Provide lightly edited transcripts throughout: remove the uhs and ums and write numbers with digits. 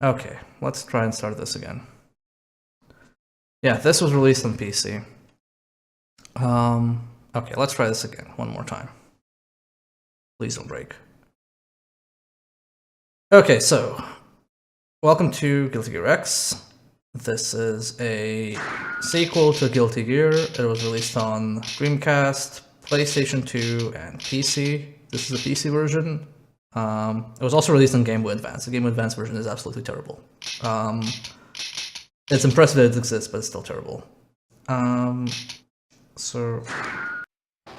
Okay, let's try and start this again. Yeah, this was released on PC. Okay, let's try this again one more time. Please don't break. Okay, so welcome to Guilty Gear X. This is a sequel to Guilty Gear. It was released on Dreamcast, PlayStation 2, and PC. This is the PC version. It was also released on Game Boy Advance. The Game Boy Advance version is absolutely terrible. It's impressive that it exists, but it's still terrible. So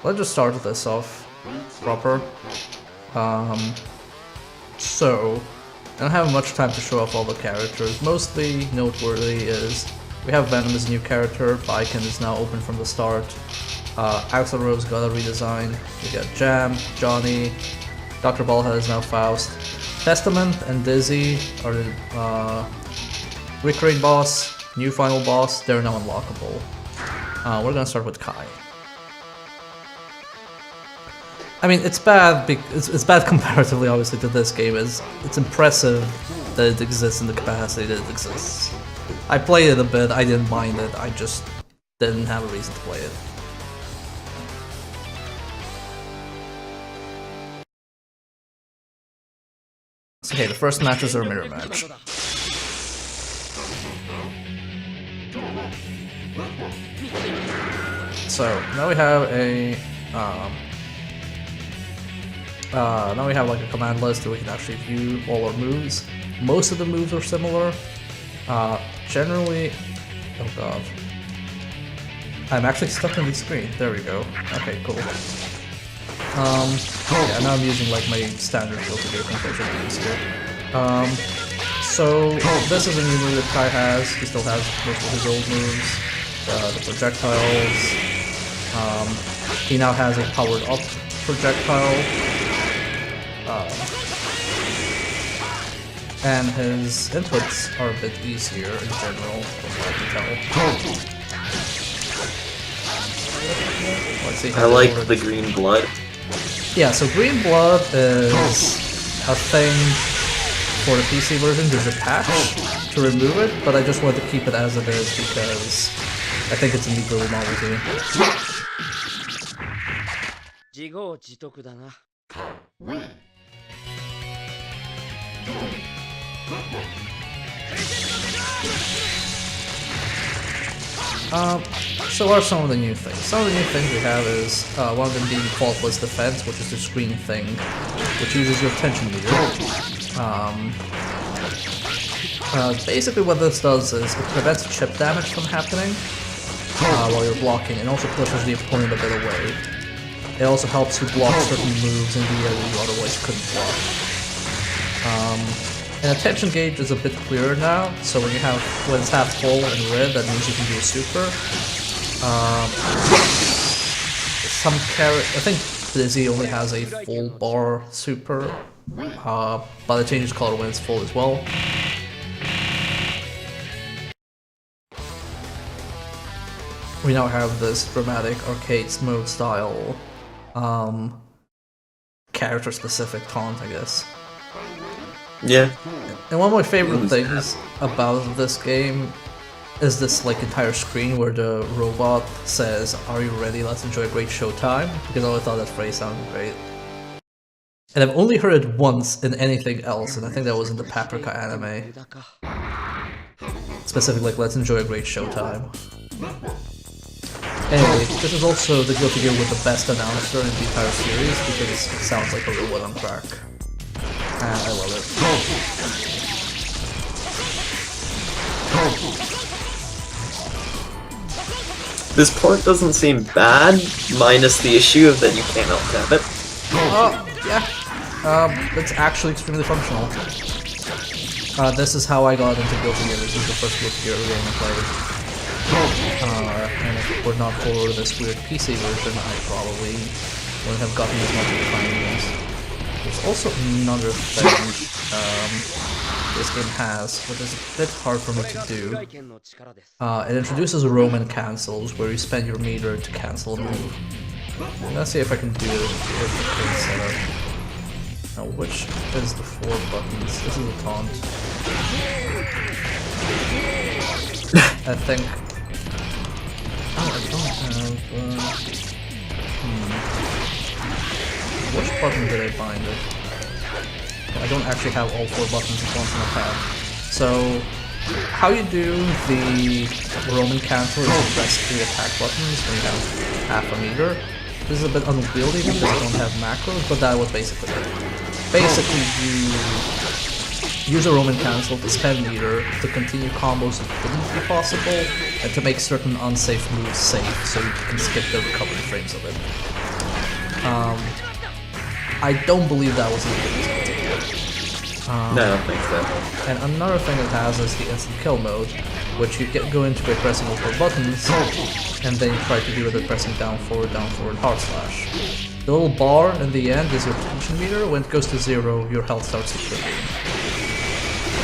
let's just start this off proper. So I don't have much time to show off all the characters. Mostly noteworthy is we have Venom as a new character, Baiken is now open from the start, Axl Rose got a redesign, we got Jam, Johnny, Dr. Balha is now Faust, Testament and Dizzy are the recurring boss, new final boss, they're now unlockable. We're gonna start with Kai. I mean, it's bad. It's bad comparatively, obviously, to this game. It's impressive that it exists in the capacity that it exists. I played it a bit. I didn't mind it. I just didn't have a reason to play it. Okay, the first matches are a mirror match. So now we have a. Now we have like a command list that we can actually view all our moves. Most of the moves are similar. Generally, oh god, I'm actually stuck on the screen. There we go. Okay, cool. Yeah, now I'm using like my standard Guilty Gear controller moves here. So this is a new move that Kai has. He still has most of his old moves. The projectiles. He now has a powered up projectile. And his inputs are a bit easier in general, from what I can tell. Let's see. I like the green blood. Yeah, so green blood is a thing for the PC version. There's a patch to remove it, but I just want to keep it as it is because I think it's a neat little novelty. So what are some of the new things? Some of the new things we have is one of them being faultless defense, which is this green thing, which uses your tension meter. Basically what this does is it prevents chip damage from happening while you're blocking, and also pushes the opponent a bit away. It also helps you block certain moves in the area you otherwise couldn't block. And attention gauge is a bit clearer now, so when it's half full and red, that means you can do a super. I think Dizzy only has a full bar super, but it changes color when it's full as well. We now have this dramatic arcade mode style, character-specific taunt, I guess. Yeah. And one of my favorite things about this game is this like entire screen where the robot says, "Are you ready? Let's enjoy a great showtime." Because I always thought that phrase sounded great. And I've only heard it once in anything else, and I think that was in the Paprika anime. Specifically, like, "Let's enjoy a great showtime." Anyway, this is also the Guilty Gear with the best announcer in the entire series because it sounds like a robot on track. And I love it. This port doesn't seem bad, minus the issue of that you can't alt-tab it. Yeah. It's actually extremely functional. This is how I got into Guilty Gear. This is the first Guilty Gear game I played. And if it were not for this weird PC version, I probably wouldn't have gotten as much of the time against. There's also another thing this game has, which is a bit hard for me to do. It introduces Roman cancels, where you spend your meter to cancel a move. Let's see if I can do it with the quick setup. Now, which is the 4 buttons? This is a taunt. I think... Oh, I don't have... Which button did I bind it? I don't actually have all 4 buttons at once on the pad. So, how you do the Roman cancel is you press 3 attack buttons when you have half a meter. This is a bit unwieldy because I don't have macros, but that was basically it. Basically, you use a Roman cancel to spend meter to continue combos that wouldn't be possible, and to make certain unsafe moves safe so you can skip the recovery frames of it. I don't believe that was as good as it did. No, I don't think so. And another thing it has is the instant kill mode, which you go into by pressing all 4 buttons, and then you try to do it by pressing down forward, hard slash. The little bar in the end is your tension meter. When it goes to 0, your health starts decreasing.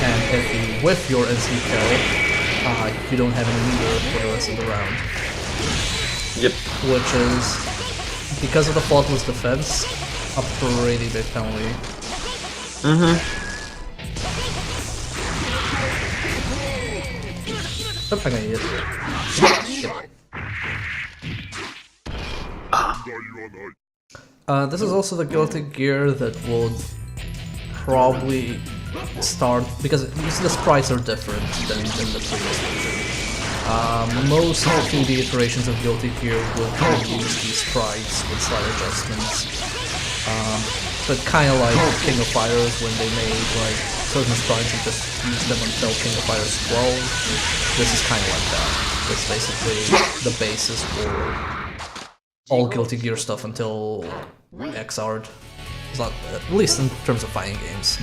And if you whiff your instant kill, you don't have any meter for the rest of the round. Yep. Which is, because of the faultless defense, a pretty big penalty. Mm-hmm. I'm gonna eat it. This is also the Guilty Gear that would probably start, because you see the sprites are different than in the previous version. Most 2D iterations of Guilty Gear would use these sprites with slight adjustments. But kind of like King of Fighters when they made like certain sprites and just used them until King of Fighters 12. This is kind of like that. It's basically the basis for all Guilty Gear stuff until Xrd. It's not, at least in terms of fighting games.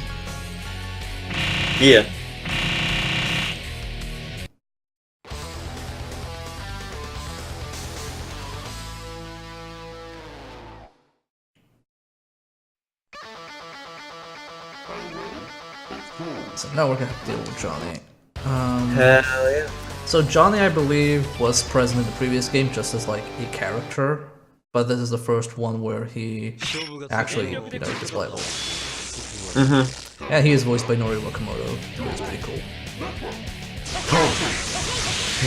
Yeah. So now we're gonna have to deal with Johnny. Hell yeah. So Johnny, I believe, was present in the previous game just as like a character, but this is the first one where he actually, is playable. Mm-hmm. And he is voiced by Nori Wakamoto, which is pretty cool.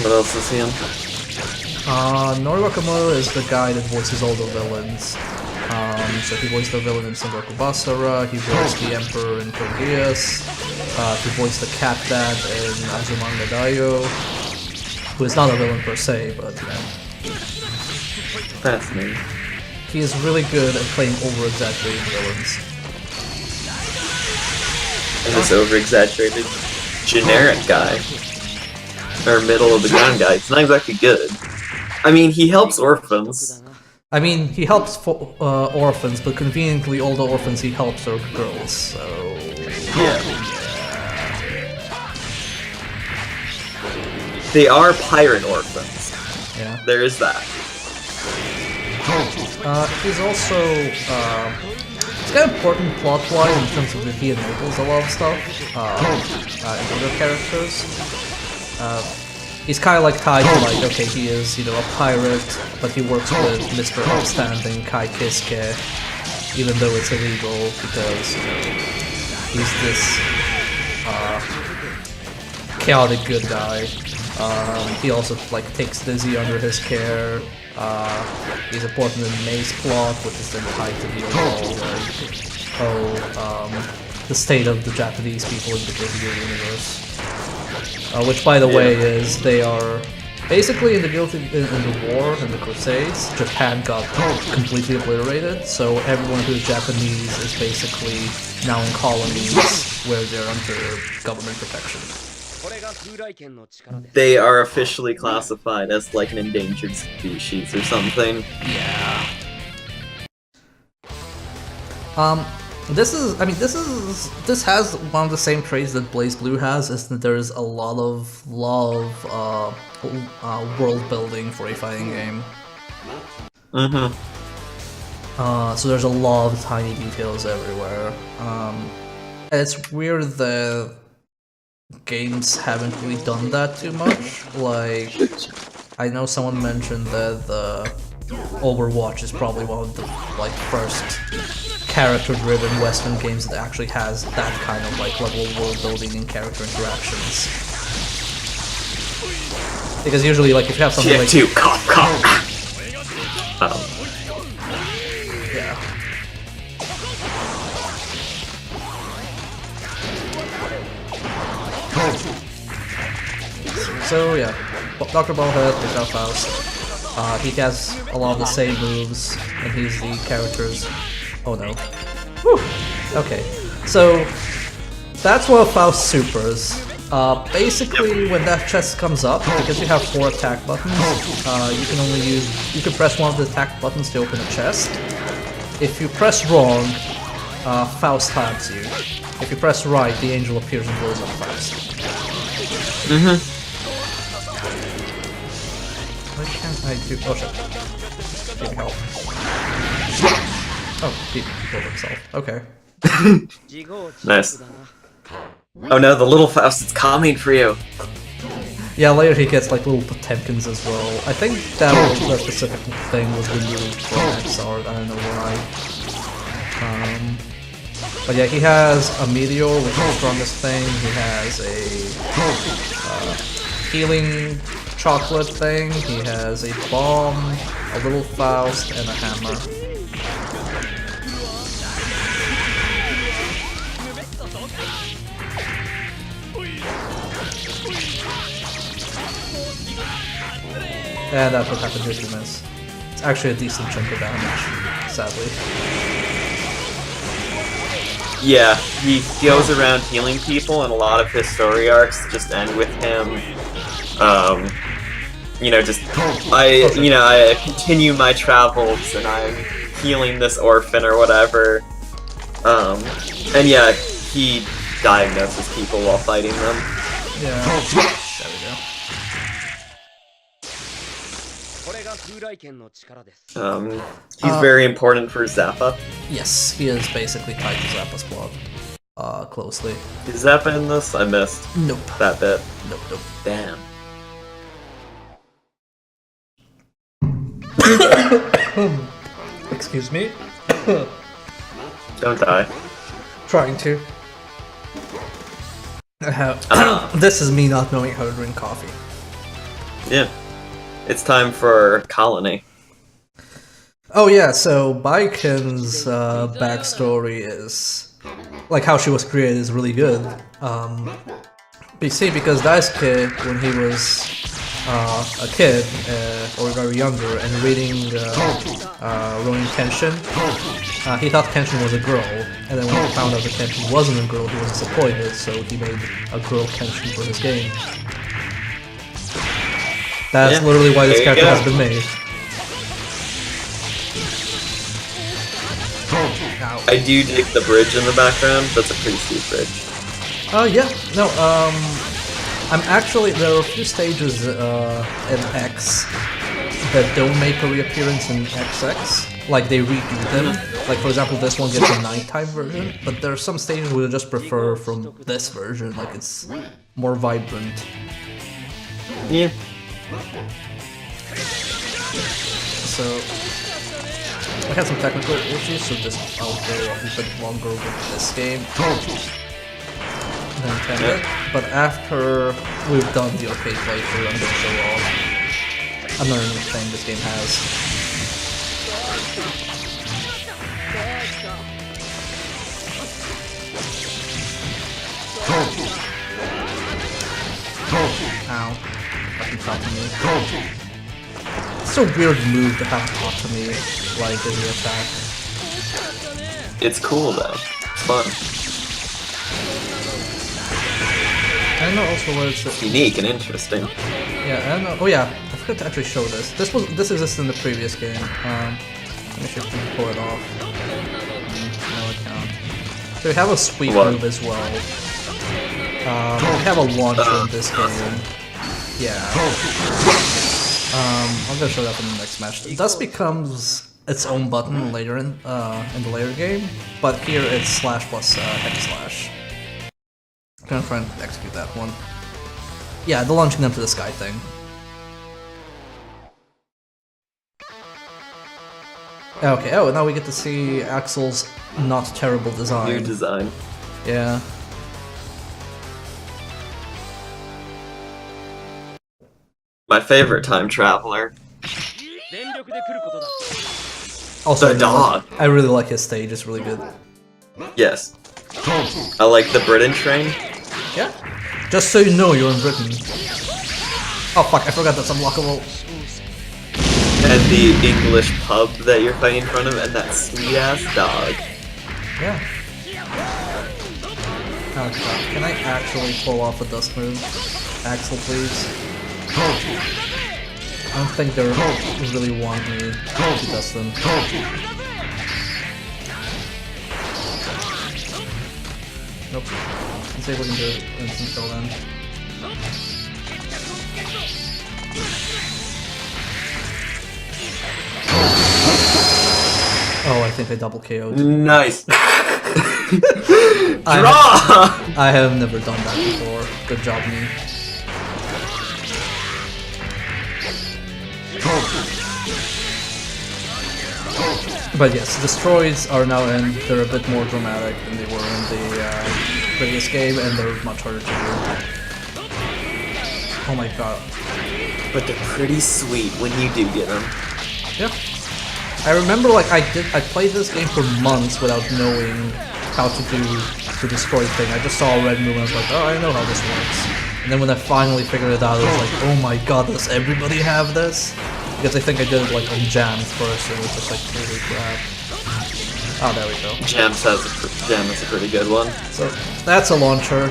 What else is he in? Nori Wakamoto is the guy that voices all the villains. So he voiced the villain in Sengoku Basara, he voiced the Emperor in Code Geass, he voiced the Cat Dad in Azumanga Daioh, who is not a villain per se, but Fascinating. he is really good at playing over-exaggerated villains. And this over-exaggerated generic guy, or middle-of-the-ground guy, it's not exactly good. I mean, he helps orphans. I mean, he helps orphans, but conveniently all the orphans he helps are girls, so... Yeah. They are pirate orphans. Yeah. There is that. He's also... it's kind of important plot-wise in terms of that he enables a lot of stuff in other characters. He's kind of like tied to like, okay, he is, a pirate, but he works with Mr. Upstanding, Kai Kiske, even though it's illegal, because, he's this, chaotic good guy. He also, like, takes Dizzy under his care. He's important in May's plot, which is then tied to the overall, the state of the Japanese people in the Guilty Gear universe. Which, by the way, is they are basically in the war and the Crusades. Japan got completely obliterated, so everyone who's Japanese is basically now in colonies where they're under government protection. They are officially classified as like an endangered species or something. Yeah. This has one of the same traits that Blaze Blue has, is that there's a lot of world building for a fighting game. Mm-hmm. So there's a lot of tiny details everywhere. And it's weird that games haven't really done that too much. Like, I know someone mentioned that the Overwatch is probably one of the first character-driven Western games that actually has that kind of like level of world building and character interactions. Because usually, like, if you have something like TF2, cop. yeah. So yeah, Dr. Ballhead is our Faust. He has a lot of the same moves, and he's the character's. Oh no. Whew. Okay, so that's one of Faust's supers. Basically, when that chest comes up, because you have 4 attack buttons, you can press one of the attack buttons to open a chest. If you press wrong, Faust tags you. If you press right, the angel appears and blows up Faust. What can I do? Oh shit. Need help. Oh, he killed himself. Okay. Nice. Oh no, the little Faust is coming for you. Yeah, later he gets like little Potemkins as well. I think that was the specific thing was removed from XR, I don't know why. But yeah, he has a meteor, which is the strongest thing. He has a healing chocolate thing. He has a bomb, a little Faust, and a hammer. And that's what happens if you miss. It's actually a decent chunk of damage, sadly. Yeah, he goes around healing people, and a lot of his story arcs just end with him. I continue my travels, and I'm healing this orphan or whatever. And yeah, he diagnoses people while fighting them. Yeah. There we go. He's very important for Zappa. Yes, he is basically tied to Zappa's plot. Closely. Is Zappa in this? I missed Nope. that bit. Nope. Damn. Excuse me. Don't die. Trying to. This is me not knowing how to drink coffee. Yeah. It's time for Colony. Oh yeah, so Baiken's backstory is... like how she was created is really good. You see, because Daisuke, when he was a kid, or very younger, and reading Ronin Kenshin, he thought Kenshin was a girl, and then when he found out that Kenshin wasn't a girl, he was disappointed, so he made a girl Kenshin for his game. That's literally why this character has been made. I do dig the bridge in the background. That's a pretty steep bridge. Yeah, no, I'm actually, there are a few stages in X that don't make a reappearance in XX. Like, they redo them. Like, for example, this one gets a nighttime version, but there are some stages we just prefer from this version, like it's more vibrant. Yeah. So, we had some technical issues, so this I'll go a bit longer with this game than intended. But after we've done the arcade playthrough, I'm gonna show off another new thing this game has. Ow. Fucking top to me. It's a weird move to have top to me, like, in the attack. It's cool though. It's fun. I don't know also what it's... Unique and interesting. Yeah, I don't know. Oh yeah, I forgot to actually show this. This exists in the previous game. Let me see if we can pull it off. No, I can't. So we have a sweep move as well. We have a launcher in this game. Yeah. I'm gonna show that in the next match. This becomes its own button later in the later game, but here it's slash plus hex slash. I'm gonna try and execute that one. Yeah, the launching them to the sky thing. Okay, oh, now we get to see Axel's not terrible design. New design. Yeah. My favorite time traveler. Also, The dog. I really like his stage, it's really good. Yes. I like the Britain train. Yeah. Just so you know, you're in Britain. Oh fuck, I forgot that's unlockable. And the English pub that you're fighting in front of, and that sweet ass dog. Yeah. Oh god, can I actually pull off a dust move? Axel, please. I don't think they really want me to dust them. Nope. Let's see if we can do it instant kill then. Oh, I think I double KO'd. Nice. Draw. I have never done that before. Good job, me. But yes, destroys are now in. They're a bit more dramatic than they were in the previous game, and they're much harder to do. Oh my god. But they're pretty sweet when you do get them. Yeah. I remember like I played this game for months without knowing how to do the destroy thing. I just saw a red move and I was like, oh, I know how this works. And then when I finally figured it out, I was like, oh my god, does everybody have this? Because I think I did it like on jams first, and it was just like totally crap. Oh, there we go. Jam is a pretty good one. So that's a launcher.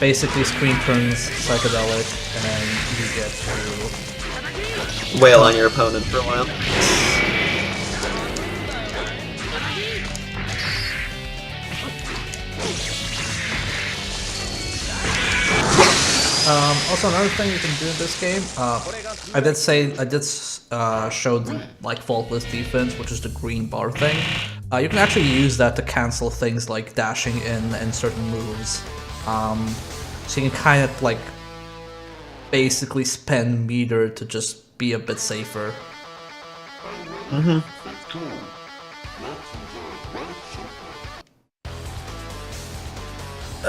Basically, screen turns psychedelic, and you get to wail on your opponent for a while. Also, another thing you can do in this game, I did show the like faultless defense, which is the green bar thing. You can actually use that to cancel things like dashing in and certain moves. So you can kind of like basically spend meter to just be a bit safer. I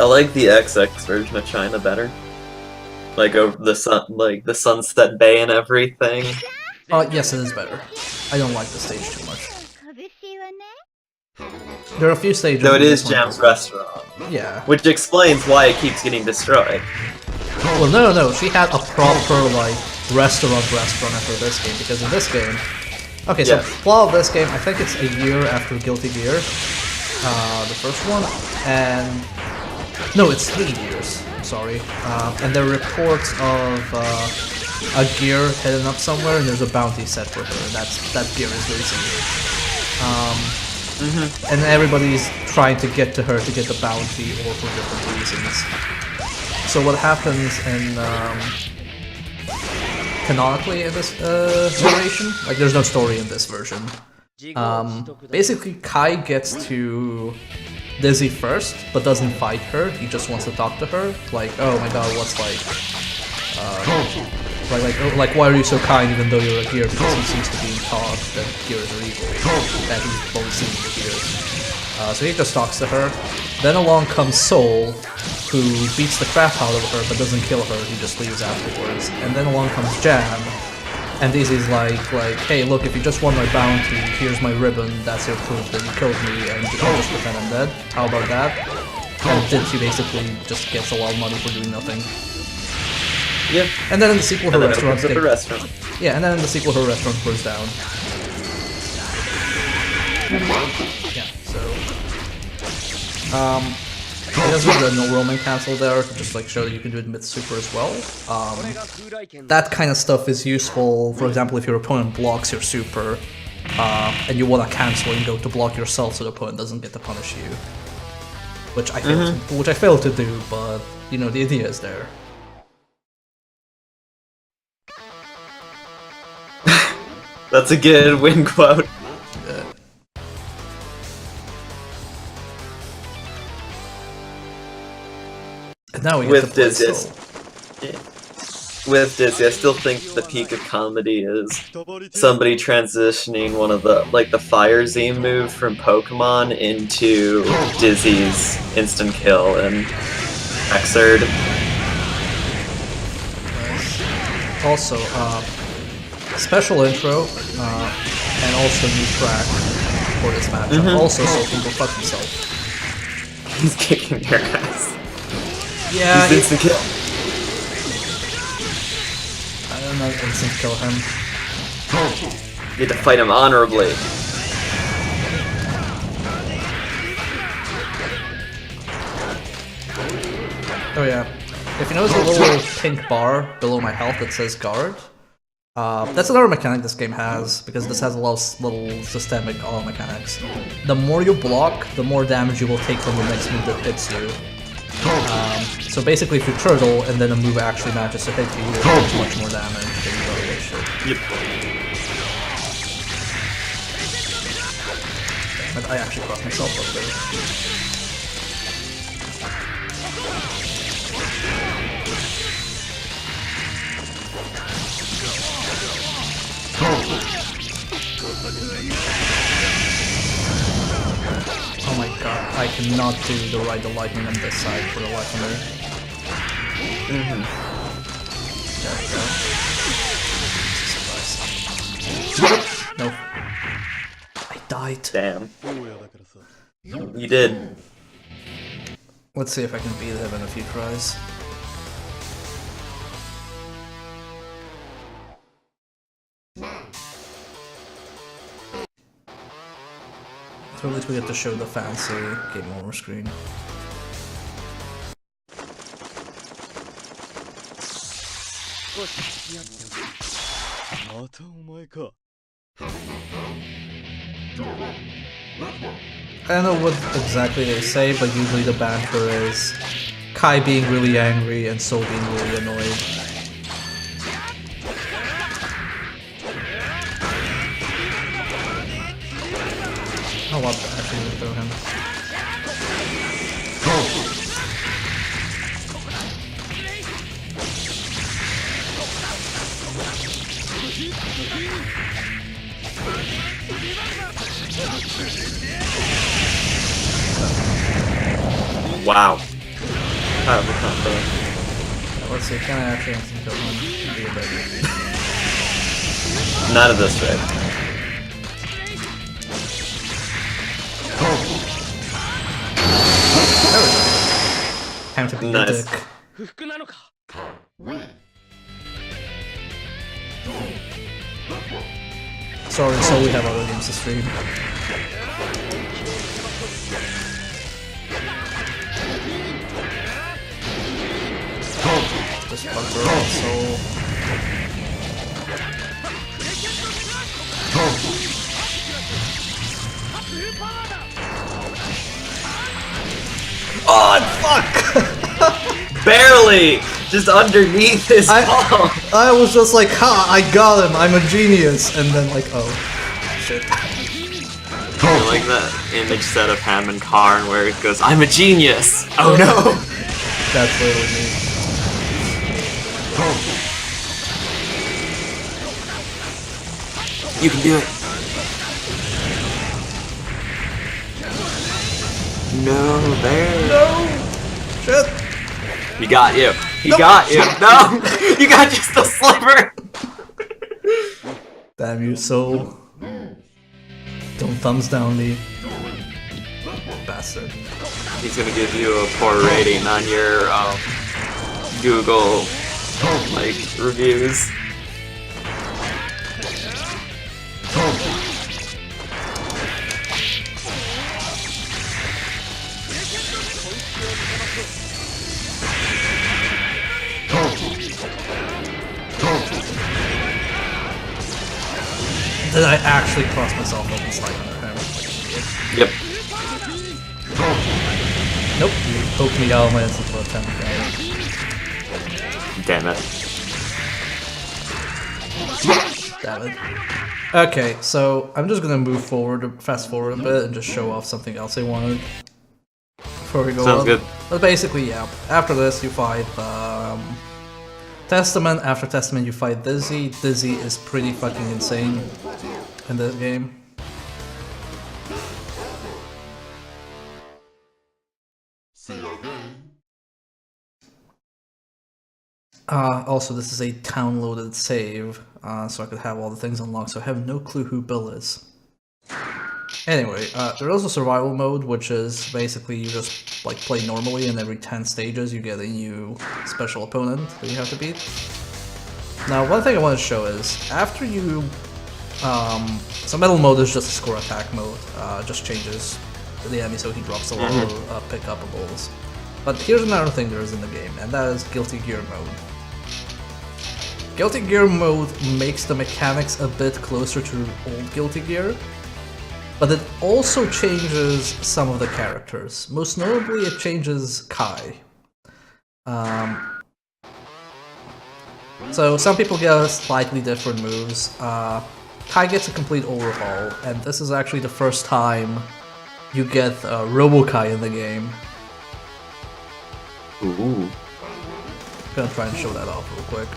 like the XX version of China better. Like over the Sunset Bay and everything. Yes, it is better. I don't like the stage too much. There are a few stages. Though it is Jam's restaurant. Yeah. Which explains why it keeps getting destroyed. Well, no. She had a proper like restaurant after this game, because in this game. Okay, so flaw of this game, I think it's a year after Guilty Gear, the first one, and no, it's 3 years. Sorry, and there are reports of a gear hidden up somewhere, and there's a bounty set for her. And that gear is racing. And everybody's trying to get to her to get the bounty, or for different reasons. So what happens in canonically in this narration, like there's no story in this version. Basically, Kai gets to Dizzy first, but doesn't fight her. He just wants to talk to her. Like, oh my god, what's like why are you so kind even though you're a gear? Because he seems to be taught that gears are evil, that he's only seen the gears. So he just talks to her. Then along comes Soul, who beats the crap out of her but doesn't kill her. He just leaves afterwards. And then along comes Jam, and Daisy's like, hey, look, if you just won my bounty, here's my ribbon. That's your proof that you killed me, and I'll just pretend I'm dead. How about that? And Ditsy basically just gets a lot of money for doing nothing. Yeah. And then in the sequel, her restaurant. Restaurant. Yeah, and then in the sequel, her restaurant burns down. Yeah. So. It doesn't have the no roaming cancel there to just like show that you can do it mid super as well. That kind of stuff is useful. For example, if your opponent blocks your super, and you want to cancel and go to block yourself, so the opponent doesn't get to punish you. Which I failed to do, but you know the idea is there. That's a good win quote. And now we get with to play Dizzy. Soul. Yeah. with Dizzy, I still think the peak of comedy is somebody transitioning one of the Fire Z move from Pokemon into Dizzy's instant kill and Xrd. Also, special intro, and also new track for this matchup. Also, so people fuck himself. He's kicking your ass. Yeah, He's instant kill. I don't know, instant kill him. You have to fight him honorably. Oh yeah. If you notice the little pink bar below my health that says guard, that's another mechanic this game has, because this has a lot of little systemic auto mechanics. The more you block, the more damage you will take from the next move that hits you. So basically if you turtle and then a move actually matches to hit you, you'll take much more damage than you already should. Yep. But I actually crossed myself up there. Oh my god, I cannot do the ride the lightning on this side for the life of me. There we go. No. I died. Damn. You did. Let's see if I can beat him in a few tries. So at least we get to show the fancy game over screen. I don't know what exactly they say, but usually the banter is Kai being really angry and Soul being really annoyed. I want to actually throw him. Wow. Out of the combo. Let's see, can I actually instant kill him? Be a bit. Not at this rate. There we go. Time to be Nice. a dick. Sorry, so we have other games to stream. This bugger also. Oh, fuck! Barely! Just underneath his ball! I was just like, ha, I got him, I'm a genius! And then like, oh, shit. I like that image set of Ham and Karn where it goes, I'm a genius! Oh no! That's literally me. You can do it! No, there. No! Shit! He got you. He got you. No! You got just a sliver! Damn you, Soul. Don't thumbs down me. Bastard. He's gonna give you a poor rating on your Google like reviews. Did I actually cross myself up and slide under him? Yep. Nope, you poked me out of my instant for a 10. Damn it. Damn it. Okay, so I'm just gonna move forward, fast forward a bit, and just show off something else I wanted before we go Sounds on. good. But basically, yeah. After this, you fight Testament, after Testament you fight Dizzy. Dizzy is pretty fucking insane in this game. Also, this is a town-loaded save, so I could have all the things unlocked, so I have no clue who Bill is. Anyway, there's also survival mode, which is basically you just like play normally, and every 10 stages you get a new special opponent that you have to beat. Now, one thing I want to show is, after you... so metal mode is just a score attack mode, just changes the enemy so he drops a lot of pick-upables. But here's another thing there is in the game, and that is Guilty Gear mode. Guilty Gear mode makes the mechanics a bit closer to old Guilty Gear, but it also changes some of the characters. Most notably, it changes Kai. So some people get slightly different moves. Kai gets a complete overhaul, and this is actually the first time you get Robo-Kai in the game. Ooh. Gonna try and show that off real quick.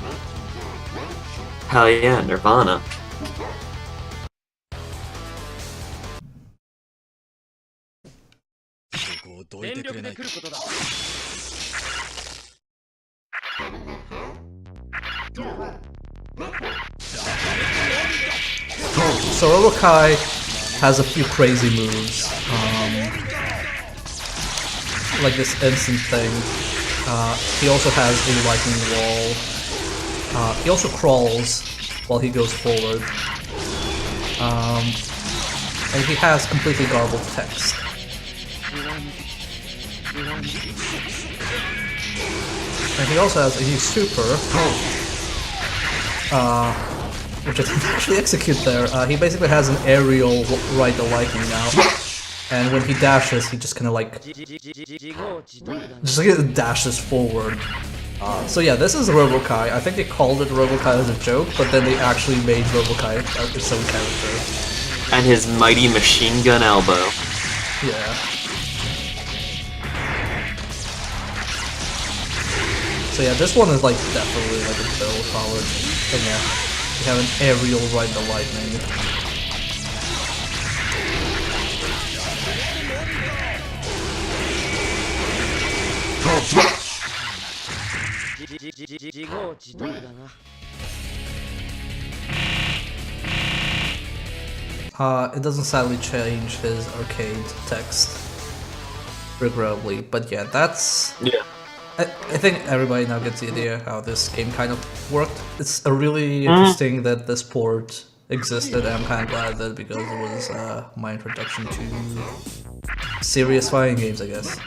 Hell yeah, Nirvana. So Robo-Kai has a few crazy moves, like this instant thing. He also has a lightning wall. He also crawls while he goes forward. And he has completely garbled text. And he also has a new super, which I didn't actually execute there. He basically has an aerial ride the lightning now. And when he dashes, he just kind of like... dashes forward. So yeah, this is Robo-Kai. I think they called it Robo-Kai as a joke, but then they actually made Robo-Kai its own character. And his mighty machine gun elbow. Yeah. So yeah, this one is like definitely like a Bill powered thing. Yeah, you have an aerial ride the lightning. It doesn't sadly change his arcade text, regrettably, but yeah, that's... Yeah. I think everybody now gets the idea how this game kind of worked. It's a really interesting that this port existed, and I'm kind of glad that because it was my introduction to serious fighting games, I guess.